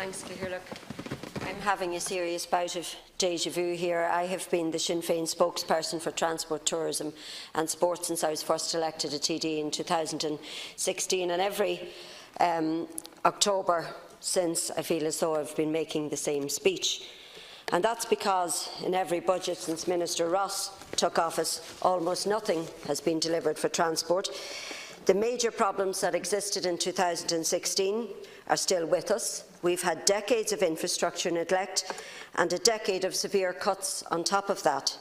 Thanks, Catherine. I'm having a serious bout of déjà vu here. I have been the Sinn Féin spokesperson for transport, tourism and sport since I was first elected a TD in 2016, and every October since, I feel as though I've been making the same speech. And that's because in every budget since Minister Ross took office, almost nothing has been delivered for transport. The major problems that existed in 2016 are still with us. We've had decades of infrastructure neglect and a decade of severe cuts on top of that.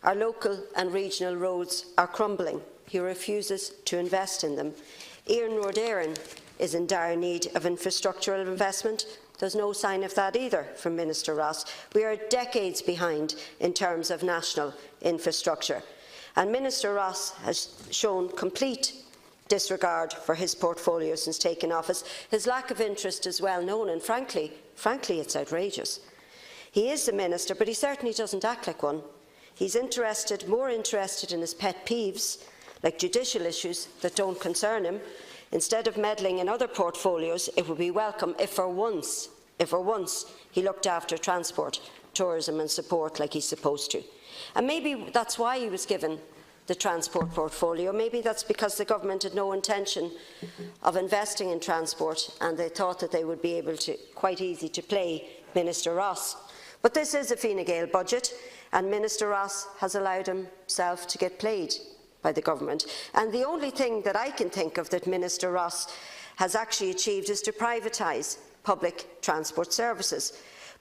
Our local and regional roads are crumbling. He refuses to invest in them. Éireann is in dire need of infrastructural investment. There's no sign of that either from Minister Ross. We are decades behind in terms of national infrastructure. And Minister Ross has shown complete disregard for his portfolio since taking office. His lack of interest is well known, and frankly, it's outrageous. He is the minister, but he certainly doesn't act like one. He's more interested in his pet peeves, like judicial issues that don't concern him. Instead of meddling in other portfolios, it would be welcome if for once he looked after transport, tourism and support like he's supposed to. And maybe that's why he was given the transport portfolio. Maybe that's because the government had no intention of investing in transport and they thought that they would be able to, quite easy to play Minister Ross. But this is a Fine Gael budget, and Minister Ross has allowed himself to get played by the government. And the only thing that I can think of that Minister Ross has actually achieved is to privatise public transport services.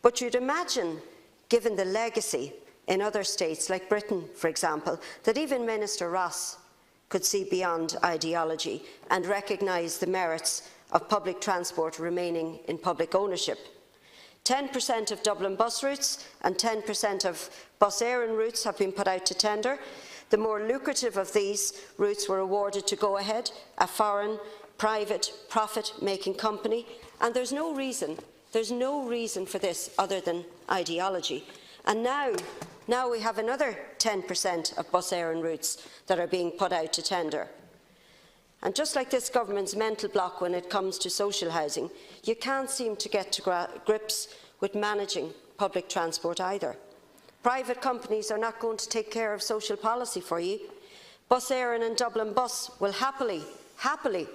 But you'd imagine, given the legacy in other states like Britain, for example, that even Minister Ross could see beyond ideology and recognise the merits of public transport remaining in public ownership. 10% of Dublin bus routes and 10% of Bus Éireann routes have been put out to tender. The more lucrative of these routes were awarded to Go Ahead, a foreign, private, profit-making company, and there's no reason for this other than ideology. And now we have another 10% of Bus Éireann routes that are being put out to tender. And just like this government's mental block when it comes to social housing, you can't seem to get to grips with managing public transport either. Private companies are not going to take care of social policy for you. Bus Éireann and Dublin Bus will happily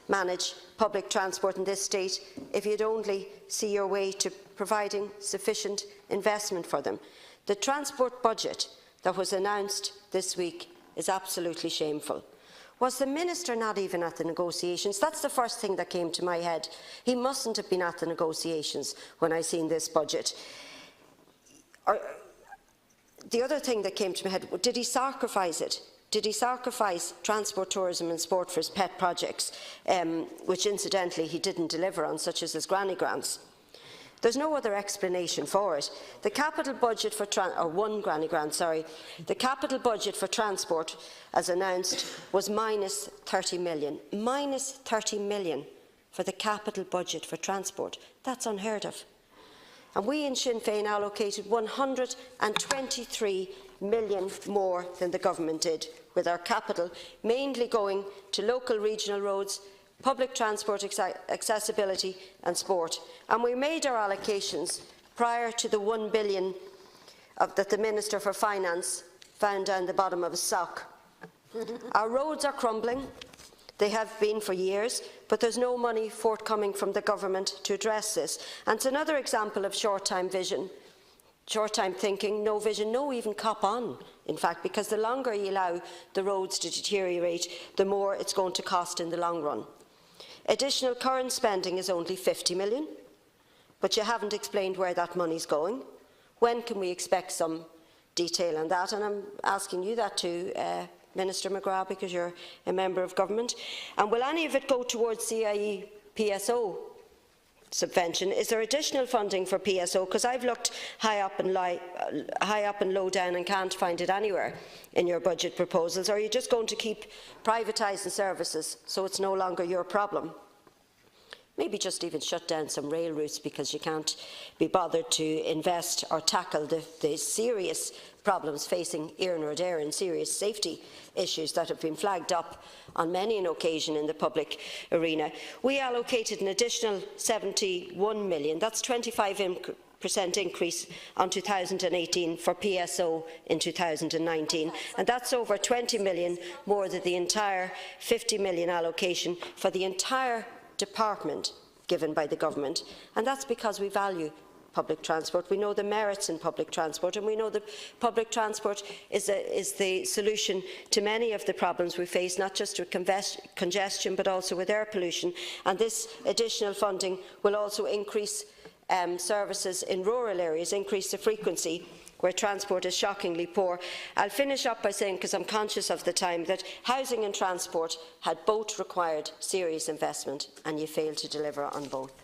manage public transport in this state if you'd only see your way to providing sufficient investment for them. The transport budget that was announced this week is absolutely shameful. Was the minister not even at the negotiations? That's the first thing that came to my head. He mustn't have been at the negotiations when I seen this budget. The other thing that came to my head, did he sacrifice it? Did he sacrifice transport, tourism and sport for his pet projects, which incidentally he didn't deliver on, such as his granny grants? There's no other explanation for it. The capital budget for the capital budget for transport, as announced, was minus 30 million. Minus 30 million for the capital budget for transport. That's unheard of. And we in Sinn Féin allocated 123 million more than the government did, with our capital mainly going to local regional roads, public transport accessibility and sport. And we made our allocations prior to the 1 billion that the Minister for Finance found down the bottom of a sock. Our roads are crumbling. They have been for years, but there's no money forthcoming from the government to address this. And it's another example of short-time vision, short-time thinking, no vision, no even cop on, in fact, because the longer you allow the roads to deteriorate, the more it's going to cost in the long run. Additional current spending is only 50 million, but you haven't explained where that money's going. When can we expect some detail on that? And I'm asking you that too, Minister McGrath, because you're a member of government. And will any of it go towards CIE PSO subvention? Is there additional funding for PSO? Because I've looked high up and low down and can't find it anywhere in your budget proposals. Or are you just going to keep privatising services so it's no longer your problem? maybe just even shut down some rail routes because you can't be bothered to invest or tackle the serious problems facing Éireann, serious safety issues that have been flagged up on many an occasion in the public arena. We allocated an additional 71 million, that's 25% increase on 2018 for PSO in 2019, and that's over 20 million more than the entire 50 million allocation for the entire department given by the government. And that's because we value public transport. We know the merits in public transport, and we know that public transport is the solution to many of the problems we face, not just with congestion but also with air pollution. And this additional funding will also increase services in rural areas, increase the frequency where transport is shockingly poor. I'll finish up by saying, because I'm conscious of the time, that housing and transport had both required serious investment, and you failed to deliver on both.